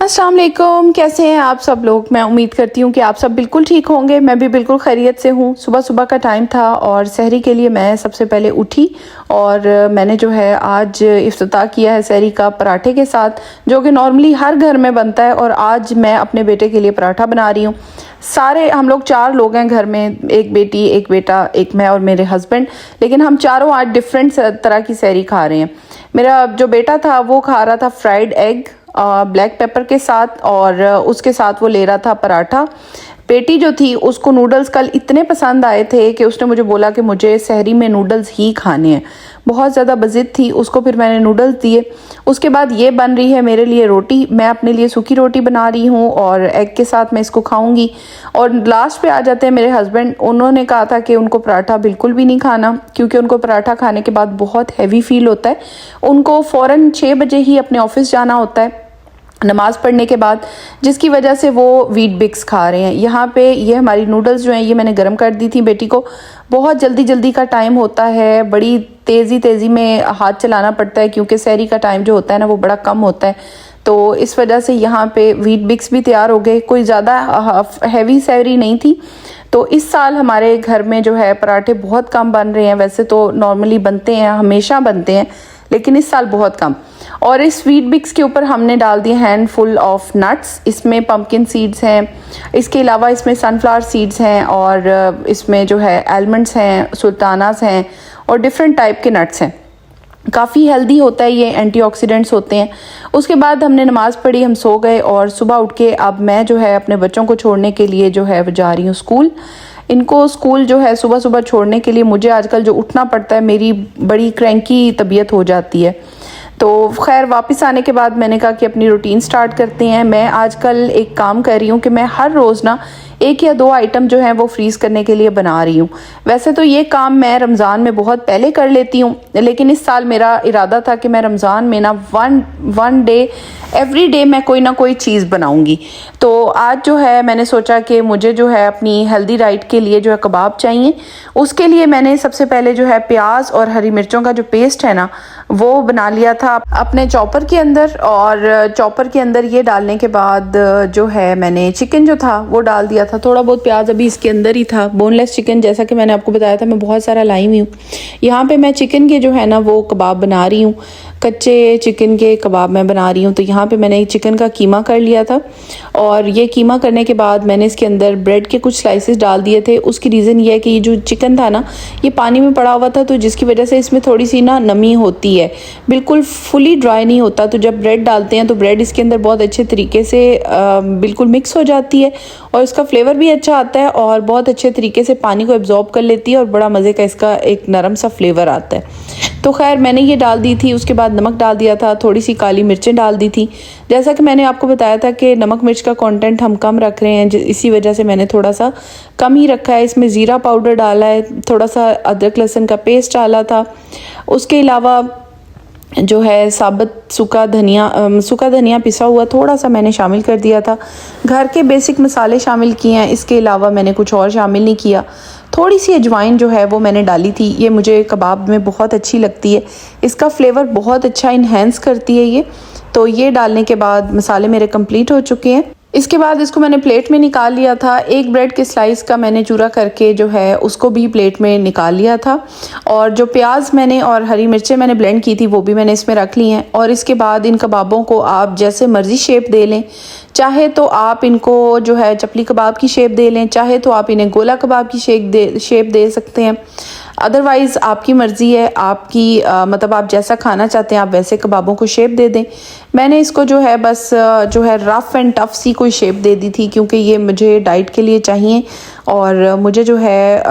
अस्सलाम वालेकुम, कैसे हैं आप सब लोग। मैं उम्मीद करती हूँ कि आप सब बिल्कुल ठीक होंगे। मैं भी बिल्कुल खैरियत से हूँ। सुबह सुबह का टाइम था और सहरी के लिए मैं सबसे पहले उठी और मैंने जो है आज इफ्तिताह किया है सहरी का पराठे के साथ, जो कि नॉर्मली हर घर में बनता है। और आज मैं अपने बेटे के लिए पराठा बना रही हूँ। सारे हम लोग 4 लोग हैं घर में, एक बेटी, एक बेटा, एक मैं और मेरे हस्बैंड, लेकिन हम चारों आज डिफरेंट तरह की सहरी खा रहे हैं। मेरा जो बेटा था वो खा रहा था फ्राइड एग ब्लैक पेपर के साथ, और उसके साथ वो ले रहा था पराठा। बेटी जो थी उसको नूडल्स कल इतने पसंद आए थे कि उसने मुझे बोला कि मुझे सहरी में नूडल्स ही खाने हैं। बहुत ज़्यादा बज़िद थी उसको, फिर मैंने नूडल्स दिए। उसके बाद ये बन रही है मेरे लिए रोटी। मैं अपने लिए सूखी रोटी बना रही हूँ और एग के साथ मैं इसको खाऊंगी। और लास्ट पे आ जाते हैं मेरे हस्बैंड। उन्होंने कहा था कि उनको पराठा बिल्कुल भी नहीं खाना, क्योंकि उनको पराठा खाने के बाद बहुत हैवी फील होता है। उनको फ़ौरन 6 बजे ही अपने ऑफिस जाना होता है नमाज़ पढ़ने के बाद, जिसकी वजह से वो वीट बिक्स खा रहे हैं। यहाँ पे ये हमारी नूडल्स जो हैं ये मैंने गर्म कर दी थी बेटी को। बहुत जल्दी जल्दी का टाइम होता है, बड़ी तेज़ी में हाथ चलाना पड़ता है, क्योंकि सहरी का टाइम जो होता है ना वो बड़ा कम होता है। तो इस वजह से यहाँ पे वीट बिक्स भी तैयार हो गए। कोई ज़्यादा हैवी सहरी नहीं थी। तो इस साल हमारे घर में जो है पराठे बहुत कम बन रहे हैं। वैसे तो नॉर्मली बनते हैं, हमेशा बनते हैं, लेकिन इस साल बहुत कम। और इस वीट बिक्स के ऊपर हमने डाल दिए हैंडफुल ऑफ नट्स। इसमें पम्पकिन सीड्स हैं, इसके अलावा इसमें सनफ्लावर सीड्स हैं, और इसमें जो है आलमंड्स हैं, सुल्तानास हैं, और डिफरेंट टाइप के नट्स हैं। काफ़ी हेल्दी होता है ये, एंटीऑक्सीडेंट्स होते हैं। उसके बाद हमने नमाज़ पढ़ी, हम सो गए, और सुबह उठ के अब मैं जो है अपने बच्चों को छोड़ने के लिए जो है जा रही हूँ स्कूल। इनको स्कूल जो है सुबह सुबह छोड़ने के लिए मुझे आजकल जो उठना पड़ता है, मेरी बड़ी क्रैंकी तबीयत हो जाती है। तो खैर वापस आने के बाद मैंने कहा कि अपनी रूटीन स्टार्ट करते हैं। मैं आजकल एक काम कर रही हूँ कि मैं हर रोज़ ना 1 या 2 आइटम जो है वो फ्रीज़ करने के लिए बना रही हूँ। वैसे तो ये काम मैं रमज़ान में बहुत पहले कर लेती हूँ, लेकिन इस साल मेरा इरादा था कि मैं रमज़ान में ना वन डे एवरी डे मैं कोई ना कोई चीज़ बनाऊँगी। तो आज जो है मैंने सोचा कि मुझे जो है अपनी हेल्दी डाइट के लिए जो है कबाब चाहिए। उसके लिए मैंने सबसे पहले जो है प्याज और हरी मिर्चों का जो पेस्ट है ना वो बना लिया था अपने चॉपर के अंदर। और चॉपर के अंदर ये डालने के बाद जो है मैंने चिकन जो था वो डाल दिया था। थोड़ा बहुत प्याज अभी इसके अंदर ही था। बोनलेस चिकन, जैसा कि मैंने आपको बताया था, मैं बहुत सारा लाई हुई हूँ। यहाँ पे मैं चिकन के जो है ना वो कबाब बना रही हूँ। कच्चे चिकन के कबाब मैं बना रही हूँ। तो यहाँ पे मैंने चिकन का कीमा कर लिया था, और ये कीमा करने के बाद मैंने इसके अंदर ब्रेड के कुछ स्लाइसेस डाल दिए थे। उसकी रीज़न ये है कि ये जो चिकन था ना ये पानी में पड़ा हुआ था, तो जिसकी वजह से इसमें थोड़ी सी ना नमी होती है, बिल्कुल फुली ड्राई नहीं होता। तो जब ब्रेड डालते हैं तो ब्रेड इसके अंदर बहुत अच्छे तरीके से बिल्कुल मिक्स हो जाती है, और इसका फ्लेवर भी अच्छा आता है, और बहुत अच्छे तरीके से पानी को एब्जॉर्ब कर लेती है, और बड़ा मज़े का इसका एक नरम सा फ्लेवर आता है। तो खैर मैंने ये डाल दी थी। उसके बाद नमक डाल दिया था, थोड़ी सी काली मिर्चें डाल दी थी। जैसा कि मैंने आपको बताया था कि नमक मिर्च का कंटेंट हम कम रख रहे हैं, इसी वजह से मैंने थोड़ा सा कम ही रखा है। इसमें ज़ीरा पाउडर डाला है, थोड़ा सा अदरक लहसुन का पेस्ट डाला था। उसके अलावा जो है साबुत सूखा धनिया पिसा हुआ थोड़ा सा मैंने शामिल कर दिया था। घर के बेसिक मसाले शामिल किए हैं, इसके अलावा मैंने कुछ और शामिल नहीं किया। थोड़ी सी अजवाइन जो है वो मैंने डाली थी, ये मुझे कबाब में बहुत अच्छी लगती है, इसका फ्लेवर बहुत अच्छा इन्हेंस करती है ये। तो ये डालने के बाद मसाले मेरे कंप्लीट हो चुके हैं। इसके बाद इसको मैंने प्लेट में निकाल लिया था। एक ब्रेड के स्लाइस का मैंने चूरा करके जो है उसको भी प्लेट में निकाल लिया था, और जो प्याज मैंने और हरी मिर्चें मैंने ब्लेंड की थी वो भी मैंने इसमें रख ली हैं। और इसके बाद इन कबाबों को आप जैसे मर्ज़ी शेप दे लें, चाहे तो आप इनको जो है चपली कबाब की शेप दे लें, चाहे तो आप इन्हें गोला कबाब की शेप दे सकते हैं। अदरवाइज़ आपकी मर्ज़ी है, आपकी मतलब आप जैसा खाना चाहते हैं आप वैसे कबाबों को शेप दे दें। मैंने इसको जो है बस जो है रफ़ एंड टफ सी कोई शेप दे दी थी, क्योंकि ये मुझे डाइट के लिए चाहिए, और मुझे जो है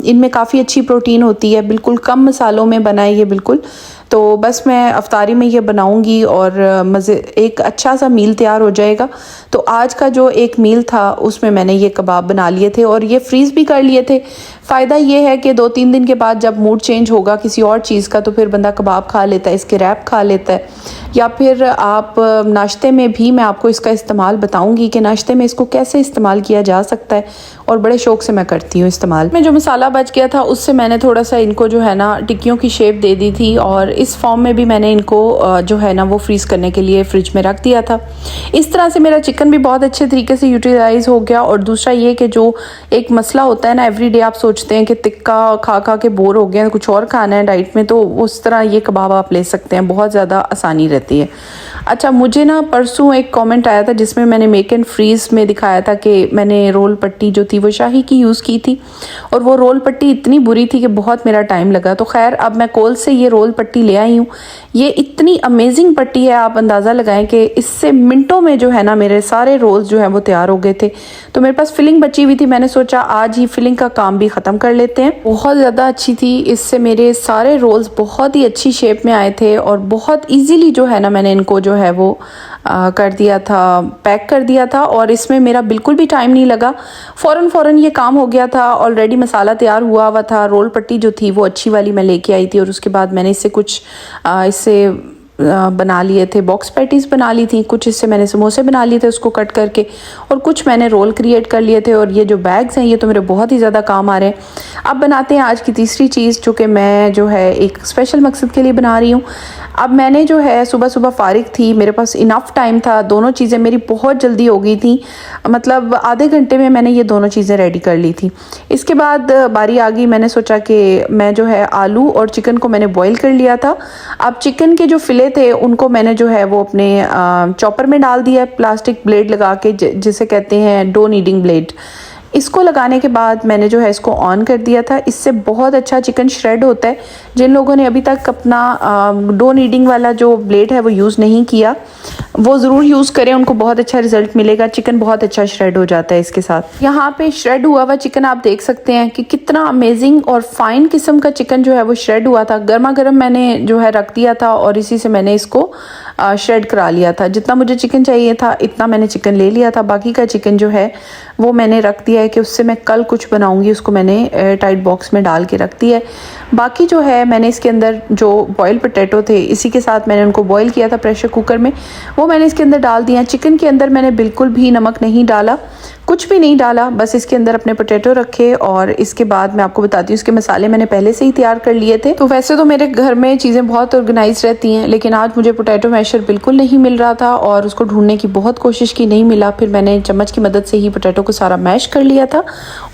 इनमें काफ़ी अच्छी प्रोटीन होती है। बिल्कुल कम मसालों में बना है ये बिल्कुल। तो बस मैं अफ्तारी में ये बनाऊंगी और मज़े एक अच्छा सा मील तैयार हो जाएगा। तो आज का जो एक मील था उसमें मैंने ये कबाब बना लिए थे और ये फ्रीज़ भी कर लिए थे। फ़ायदा ये है कि 2-3 दिन के बाद जब मूड चेंज होगा किसी और चीज़ का तो फिर बंदा कबाब खा लेता है, इसके रैप खा लेता है। या फिर आप नाश्ते में भी मैं आपको इसका इस्तेमाल बताऊंगी कि नाश्ते में इसको कैसे इस्तेमाल किया जा सकता है, और बड़े शौक से मैं करती हूँ इस्तेमाल। में जो मसाला बच गया था उससे मैंने थोड़ा सा इनको जो है ना टिक्कियों की शेप दे दी थी, और इस फॉर्म में भी मैंने इनको जो है ना वो फ्रीज़ करने के लिए फ्रिज में रख दिया था। इस तरह से मेरा चिकन भी बहुत अच्छे तरीके से यूटिलाइज हो गया। और दूसरा ये कि जो एक मसला होता है ना, एवरीडे आप सोचते हैं कि तिक्का खा खा के बोर हो गए हैं, कुछ और खाना है डाइट में, तो उस तरह ये कबाब आप ले सकते हैं, बहुत ज़्यादा आसानी रहती है। अच्छा, मुझे ना परसों एक कमेंट आया था जिसमें मैंने मेक एंड फ्रीज में दिखाया था कि मैंने रोल पट्टी जो थी वो शाही की यूज़ की थी, और वो रोल पट्टी इतनी बुरी थी कि बहुत मेरा टाइम लगा। तो खैर अब मैं कोल से ये रोल पट्टी ले आई हूँ। ये इतनी अमेजिंग पट्टी है, आप अंदाज़ा लगाएं कि इससे मिनटों में जो है ना मेरे सारे रोल्स जो हैं वो तैयार हो गए थे। तो मेरे पास फिलिंग बची हुई थी, मैंने सोचा आज ही फिलिंग का काम भी ख़त्म कर लेते हैं। बहुत ज़्यादा अच्छी थी, इससे मेरे सारे रोल्स बहुत ही अच्छी शेप में आए थे, और बहुत ईजीली जो है ना मैंने इनको जो है वो कर दिया था, पैक कर दिया था। और इसमें मेरा बिल्कुल भी टाइम नहीं लगा, फ़ौरन ये काम हो गया था। ऑलरेडी मसाला तैयार हुआ था, रोल पट्टी जो थी वो अच्छी वाली मैं लेके आई थी, और उसके बाद मैंने इससे कुछ इससे बना लिए थे, बॉक्स पैटीज़ बना ली थी, कुछ इससे मैंने समोसे बना लिए थे उसको कट करके, और कुछ मैंने रोल क्रिएट कर लिए थे। और ये जो बैग्स हैं ये तो मेरे बहुत ही ज़्यादा काम आ रहे हैं। अब बनाते हैं आज की तीसरी चीज़, जो कि मैं जो है एक स्पेशल मकसद के लिए बना रही हूँ। अब मैंने जो है सुबह सुबह फारिग थी, मेरे पास इनफ टाइम था, दोनों चीज़ें मेरी बहुत जल्दी हो गई थी, मतलब आधे घंटे में मैंने ये दोनों चीज़ें रेडी कर ली थी। इसके बाद बारी आ गई, मैंने सोचा कि मैं जो है आलू और चिकन को मैंने बॉईल कर लिया था। अब चिकन के जो फिले थे उनको मैंने जो है वो अपने चॉपर में डाल दिया, प्लास्टिक ब्लेड लगा के, जिसे कहते हैं डो नीडिंग ब्लेड। इसको लगाने के बाद मैंने जो है इसको ऑन कर दिया था। इससे बहुत अच्छा चिकन श्रेड होता है। जिन लोगों ने अभी तक अपना डो नीडिंग वाला जो ब्लेड है वो यूज़ नहीं किया, वो ज़रूर यूज़ करें, उनको बहुत अच्छा रिजल्ट मिलेगा। चिकन बहुत अच्छा श्रेड हो जाता है इसके साथ। यहाँ पे श्रेड हुआ हुआ चिकन आप देख सकते हैं कि कितना अमेजिंग और फाइन किस्म का चिकन जो है वो श्रेड हुआ था। गर्मा गर्म मैंने जो है रख दिया था, और इसी से मैंने इसको श्रेड करा लिया था। जितना मुझे चिकन चाहिए था इतना मैंने चिकन ले लिया था। बाकी का चिकन जो है वो मैंने रख दिया है कि उससे मैं कल कुछ बनाऊंगी, उसको मैंने एयर टाइट बॉक्स में डाल के रख दिया है। बाकी जो है मैंने इसके अंदर जो बॉयल पोटैटो थे, इसी के साथ मैंने उनको बॉयल किया था प्रेशर कुकर में, वो मैंने इसके अंदर डाल दिया। चिकन के अंदर मैंने बिल्कुल भी नमक नहीं डाला, कुछ भी नहीं डाला, बस इसके अंदर अपने पोटैटो रखे। और इसके बाद मैं आपको बताती हूँ, इसके मसाले मैंने पहले से ही तैयार कर लिए थे। तो वैसे तो मेरे घर में चीज़ें बहुत ऑर्गेनाइज रहती हैं, लेकिन आज मुझे पोटैटो मैशर बिल्कुल नहीं मिल रहा था, और उसको ढूंढने की बहुत कोशिश की, नहीं मिला। फिर मैंने चम्मच की मदद से ही पोटैटो को सारा मैश कर लिया था,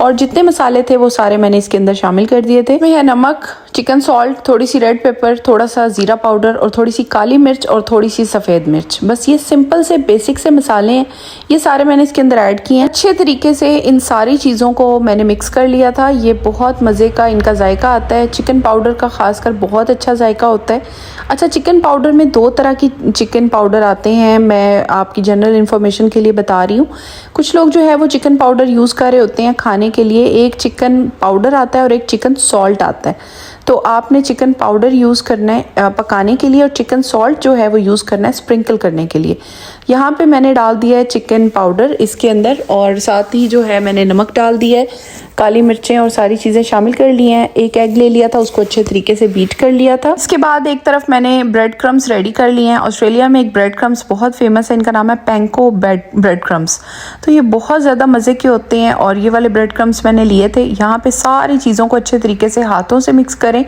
और जितने मसाले थे वो सारे मैंने इसके अंदर शामिल कर दिए थे। मैं नमक, चिकन सॉल्ट, थोड़ी सी रेड पेपर, थोड़ा सा ज़ीरा पाउडर, और थोड़ी सी काली मिर्च, और थोड़ी सी सफ़ेद मिर्च। बस ये सिंपल से बेसिक से मसाले हैं, ये सारे मैंने इसके अंदर ऐड किए हैं। अच्छे तरीके से इन सारी चीज़ों को मैंने मिक्स कर लिया था। ये बहुत मज़े का इनका जायका आता है। चिकन पाउडर का ख़ासकर बहुत अच्छा जायका होता है। अच्छा, चिकन पाउडर में 2 तरह की चिकन पाउडर आते हैं, मैं आपकी जनरल इन्फॉर्मेशन के लिए बता रही हूँ। कुछ लोग जो है वो चिकन पाउडर यूज़ कर रहे होते हैं खाने के लिए। एक चिकन पाउडर आता है और एक चिकन सॉल्ट आता है। तो आपने चिकन पाउडर यूज़ करना है पकाने के लिए, और चिकन सॉल्ट जो है वो यूज़ करना है स्प्रिंकल करने के लिए। यहाँ पे मैंने डाल दिया है चिकन पाउडर इसके अंदर, और साथ ही जो है मैंने नमक डाल दिया है, काली मिर्चें और सारी चीज़ें शामिल कर ली हैं। एक एग ले लिया था, उसको अच्छे तरीके से बीट कर लिया था। इसके बाद एक तरफ मैंने ब्रेड क्रम्स रेडी कर लिए हैं। ऑस्ट्रेलिया में एक ब्रेड क्रम्स बहुत फेमस है, इनका नाम है पैंको ब्रेड क्रम्स। तो ये बहुत ज़्यादा मज़े के होते हैं, और ये वाले ब्रेड क्रम्स मैंने लिए थे। यहाँ पे सारी चीज़ों को अच्छे तरीके से हाथों से मिक्स करें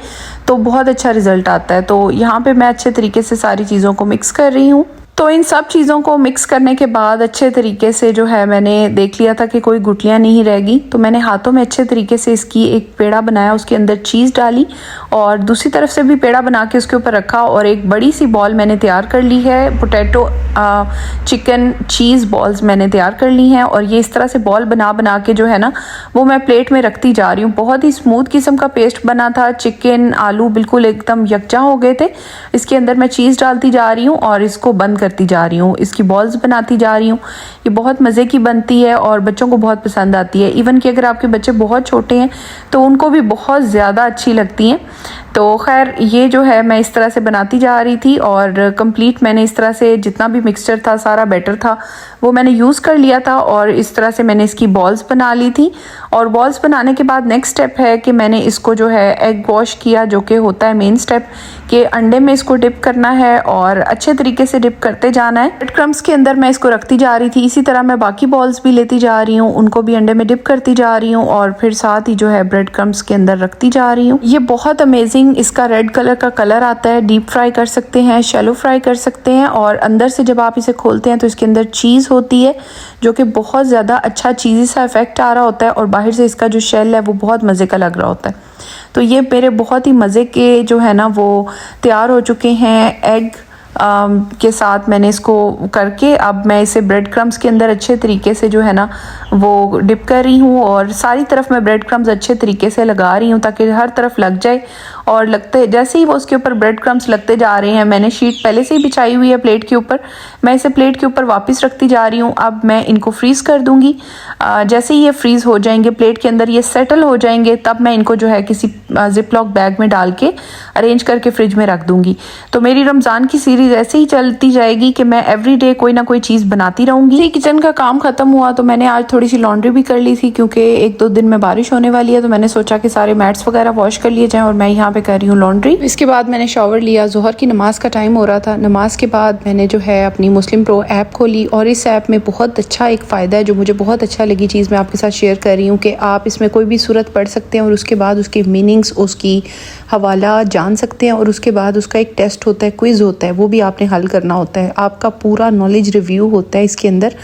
तो बहुत अच्छा रिजल्ट आता है। तो यहाँ पे मैं अच्छे तरीके से सारी चीज़ों को मिक्स कर रही हूँ। तो इन सब चीज़ों को मिक्स करने के बाद अच्छे तरीके से जो है मैंने देख लिया था कि कोई गुठलियाँ नहीं रहेगी, तो मैंने हाथों में अच्छे तरीके से इसकी एक पेड़ा बनाया, उसके अंदर चीज़ डाली, और दूसरी तरफ से भी पेड़ा बना के उसके ऊपर रखा, और एक बड़ी सी बॉल मैंने तैयार कर ली है। पोटैटो चिकन चीज़ बॉल्स मैंने तैयार कर ली हैं, और ये इस तरह से बॉल बना के जो है ना वो मैं प्लेट में रखती जा रही हूँ। बहुत ही स्मूथ किस्म का पेस्ट बना था, चिकन आलू बिल्कुल एकदम यकजा हो गए थे। इसके अंदर मैं चीज़ डालती जा रही हूँ और इसको बंद करती जा रही हूँ, इसकी बॉल्स बनाती जा रही हूँ। ये बहुत मज़े की बनती है और बच्चों को बहुत पसंद आती है। इवन कि अगर आपके बच्चे बहुत छोटे हैं तो उनको भी बहुत ज़्यादा अच्छी लगती हैं। तो खैर ये जो है मैं इस तरह से बनाती जा रही थी और कंप्लीट मैंने इस तरह से जितना भी मिक्सचर था, सारा बैटर था, वो मैंने यूज़ कर लिया था और इस तरह से मैंने इसकी बॉल्स बना ली थी। और बॉल्स बनाने के बाद नेक्स्ट स्टेप है कि मैंने इसको जो है एग वॉश किया, जो कि होता है मेन स्टेप, कि अंडे में इसको डिप करना है और अच्छे तरीके से डिप करते जाना है। ब्रेड क्रम्स के अंदर मैं इसको रखती जा रही थी। इसी तरह मैं बाकी बॉल्स भी लेती जा रही हूँ, उनको भी अंडे में डिप करती जा रही हूँ और फिर साथ ही जो है ब्रेड क्रम्स के अंदर रखती जा रही हूँ। ये बहुत अमेजिंग इसका रेड कलर का कलर आता है। डीप फ्राई कर सकते हैं, शैलो फ्राई कर सकते हैं और अंदर से जब आप इसे खोलते हैं तो इसके अंदर चीज़ होती है जो कि बहुत ज़्यादा अच्छा चीज़ी सा इफेक्ट आ रहा होता है और बाहर से इसका जो शेल है वो बहुत मज़े का लग रहा होता है। तो ये मेरे बहुत ही मज़े के जो है ना वो तैयार हो चुके हैं एग के साथ। मैंने इसको करके अब मैं इसे ब्रेड क्रम्स के अंदर अच्छे तरीके से जो है ना वो डिप कर रही हूँ और सारी तरफ मैं ब्रेड क्रम्स अच्छे तरीके से लगा रही हूँ ताकि हर तरफ लग जाए। और लगते जैसे ही वो उसके ऊपर ब्रेड क्रम्स लगते जा रहे हैं, मैंने शीट पहले से ही बिछाई हुई है प्लेट के ऊपर, मैं इसे प्लेट के ऊपर वापस रखती जा रही हूँ। अब मैं इनको फ्रीज़ कर दूँगी। जैसे ही ये फ्रीज़ हो जाएंगे, प्लेट के अंदर ये सेटल हो जाएंगे, तब मैं इनको जो है किसी जिप लॉक बैग में डाल के अरेंज करके फ्रिज में रख दूँगी। तो मेरी रमज़ान की सीरीज़ ऐसे ही चलती जाएगी कि मैं एवरीडे कोई ना कोई चीज़ बनाती रहूँगी। किचन का काम ख़त्म हुआ तो मैंने आज थोड़ी सी लॉन्ड्री भी कर ली थी, क्योंकि 1-2 दिन में बारिश होने वाली है, तो मैंने सोचा कि सारे मैट्स वगैरह वॉश कर लिए जाएँ और मैं यहाँ पे कर रही हूँ लॉन्ड्री। इसके बाद मैंने शावर लिया, ज़ोहर की नमाज़ का टाइम हो रहा था। नमाज के बाद मैंने जो है अपनी मुस्लिम प्रो ऐप खोली और इस ऐप में बहुत अच्छा एक फ़ायदा है जो मुझे बहुत अच्छा लगी चीज़, मैं आपके साथ शेयर कर रही हूँ कि आप इसमें कोई भी सूरत पढ़ सकते हैं और उसके बाद उसके मीनिंग्स, उसकी हवाला जान सकते हैं और उसके बाद उसका एक टेस्ट होता है, क्विज़ होता है, वो भी आपने हल करना होता है। आपका पूरा नॉलेज रिव्यू होता है इसके अंदर,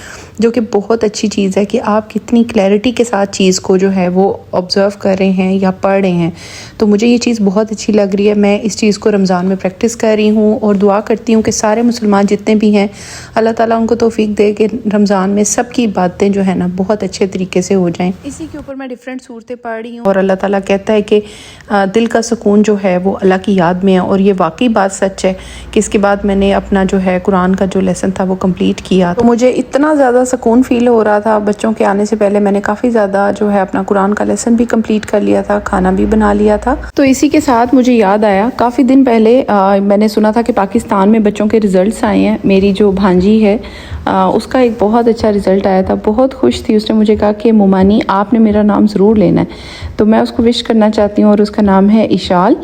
जो कि बहुत अच्छी चीज़ है कि आप कितनी क्लैरिटी के साथ चीज़ को जो है वो ऑब्ज़र्व कर रहे हैं या पढ़ रहे हैं। तो मुझे ये चीज़ बहुत अच्छी लग रही है। मैं इस चीज़ को रमज़ान में प्रैक्टिस कर रही हूँ और दुआ करती हूँ कि सारे मुसलमान जितने भी हैं, अल्लाह ताला उनको तौफीक दे कि रमज़ान में सब की बातें जो है ना बहुत अच्छे तरीके से हो जाएं। इसी के ऊपर मैं डिफरेंट सूरतें पढ़ रही हूँ और अल्लाह ताला कहता है कि दिल का सुकून जो है वो अल्लाह की याद में है। और ये वाकई बात सच है कि इसके बाद मैंने अपना जो है कुरान का जो लेसन था वो कंप्लीट किया, तो मुझे इतना ज़्यादा सुकून फील हो रहा था। बच्चों के आने से पहले मैंने काफ़ी ज़्यादा जो है अपना कुरान का लेसन भी कंप्लीट कर लिया था, खाना भी बना लिया था। तो इसी के साथ मुझे याद आया, काफ़ी दिन पहले मैंने सुना था कि पाकिस्तान में बच्चों के रिज़ल्ट्स आए हैं। मेरी जो भांजी है उसका एक बहुत अच्छा रिज़ल्ट आया था, बहुत खुश थी। उसने मुझे कहा कि मोमानी आपने मेरा नाम ज़रूर लेना है। तो मैं उसको विश करना चाहती हूँ और उसका नाम है इशाल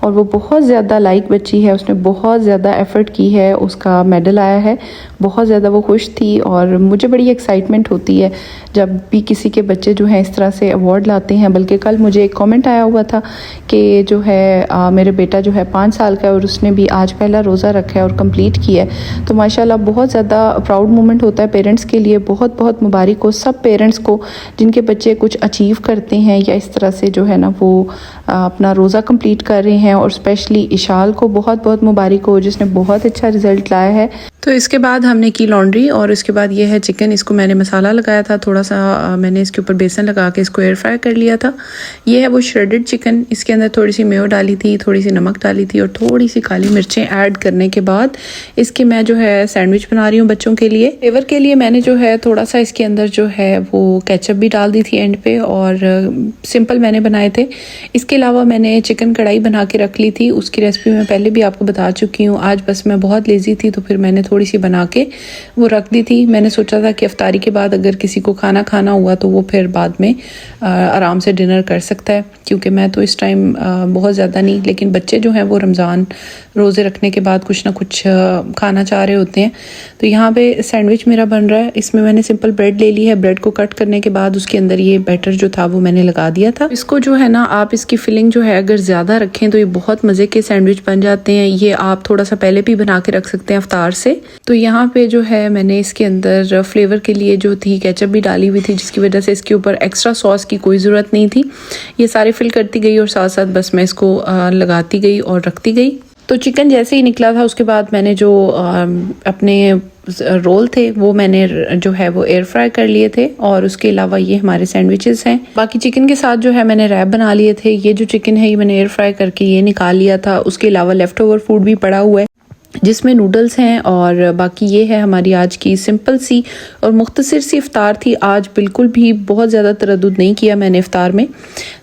और वो बहुत ज़्यादा लाइक बच्ची है, उसने बहुत ज़्यादा एफ़र्ट की है, उसका मेडल आया है, बहुत ज़्यादा वो खुश थी। और मुझे बड़ी एक्साइटमेंट होती है जब भी किसी के बच्चे जो हैं इस तरह से अवार्ड लाते हैं। बल्कि कल मुझे एक कमेंट आया हुआ था कि जो है मेरे बेटा जो है 5 साल का है और उसने भी आज पहला रोज़ा रखा है और कंप्लीट किया है। तो माशाल्लाह बहुत ज़्यादा प्राउड मोमेंट होता है पेरेंट्स के लिए। बहुत बहुत मुबारक हो सब पेरेंट्स को जिनके बच्चे कुछ अचीव करते हैं या इस तरह से जो है ना वो अपना रोज़ा कंप्लीट कर रहे हैं। और स्पेशली इशाल को बहुत बहुत मुबारक हो जिसने बहुत अच्छा रिज़ल्ट लाया है। तो इसके बाद हमने की लॉन्ड्री और इसके बाद ये है चिकन। इसको मैंने मसाला लगाया था, थोड़ा सा मैंने इसके ऊपर बेसन लगा के इसको एयर फ्राई कर लिया था। ये है वो श्रेडेड चिकन। इसके अंदर थोड़ी सी मेयो डाली थी, थोड़ी सी नमक डाली थी और थोड़ी सी काली मिर्चें ऐड करने के बाद इसके मैं जो है सैंडविच बना रही हूँ बच्चों के लिए। फ्लेवर के लिए मैंने जो है थोड़ा सा इसके अंदर जो है वो केचप भी डाल दी थी एंड पे और सिंपल मैंने बनाए थे। इसके अलावा मैंने चिकन कढ़ाई बना के रख ली थी, उसकी रेसिपी मैं पहले भी आपको बता चुकी हूँ। आज बस मैं बहुत लेज़ी थी तो फिर मैंने थोड़ी सी बना के वो रख दी थी। मैंने सोचा था कि इफ्तारी के बाद अगर किसी को खाना हुआ तो वो फिर बाद में आराम से डिनर कर सकता है, क्योंकि मैं तो इस टाइम बहुत ज़्यादा नहीं, लेकिन बच्चे जो हैं वो रमज़ान रोज़े रखने के बाद कुछ ना कुछ खाना चाह रहे होते हैं। तो यहाँ पे सैंडविच मेरा बन रहा है। इसमें मैंने सिंपल ब्रेड ले ली है। ब्रेड को कट करने के बाद उसके अंदर ये बैटर जो था वो मैंने लगा दिया था। इसको जो है ना आप इसकी फिलिंग जो है अगर ज़्यादा रखें तो ये बहुत मज़े के सैंडविच बन जाते हैं। ये आप थोड़ा सा पहले भी बना के रख सकते हैं अफ्तार से। तो यहाँ पे जो है मैंने इसके अंदर फ्लेवर के लिए जो थी केचप भी डाली हुई थी, जिसकी वजह से इसके ऊपर एक्स्ट्रा सॉस की कोई ज़रूरत नहीं थी। ये सारे फिल करती गई और साथ साथ बस मैं इसको लगाती गई और रखती गई। तो चिकन जैसे ही निकला था उसके बाद मैंने जो अपने रोल थे वो मैंने जो है वो एयर फ्राई कर लिए थे और उसके अलावा ये हमारे सैंडविचेस हैं। बाकी चिकन के साथ जो है मैंने रैप बना लिए थे। ये जो चिकन है ये मैंने एयर फ्राई करके ये निकाल लिया था। उसके अलावा लेफ्ट ओवर फूड भी पड़ा हुआ है। जिसमें नूडल्स हैं और बाकी ये है हमारी आज की सिंपल सी और मुख्तसर सी इफ़्तार थी। आज बिल्कुल भी बहुत ज़्यादा तरद्दुद नहीं किया मैंने इफ़्तार में।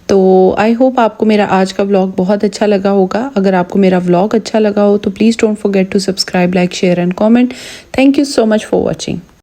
तो आई होप आपको मेरा आज का व्लॉग बहुत अच्छा लगा होगा। अगर आपको मेरा व्लॉग अच्छा लगा हो तो please don't forget to subscribe, like, share and comment. Thank you so much for watching.